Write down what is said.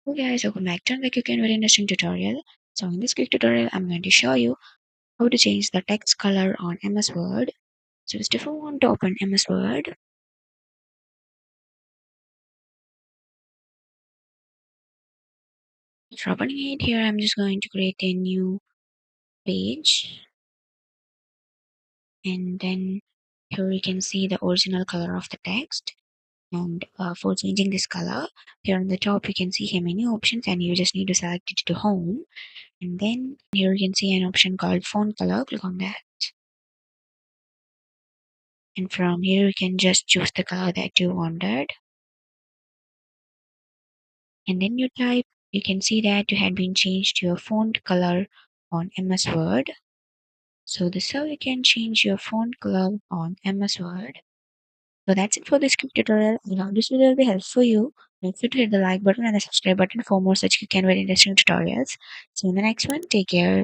Hey guys, welcome back to another quick and very interesting tutorial. So in this quick tutorial, I'm going to show you how to change the text color on MS Word. So just if you want to open MS Word, after opening it here, I'm just going to create a new page. And then here you can see the original color of the text. And for changing this color, here on the top you can see here many options and you just need to select it to home. And then here you can see an option called font color. Click on that. And from here you can just choose the color that you wanted. And then you can see that you had been changed your font color on MS Word. So this is how you can change your font color on MS Word. So that's it for this quick tutorial. I hope this video will be helpful for you. Make sure to hit the like button and the subscribe button for more such quick and very interesting tutorials. See you in the next one. Take care.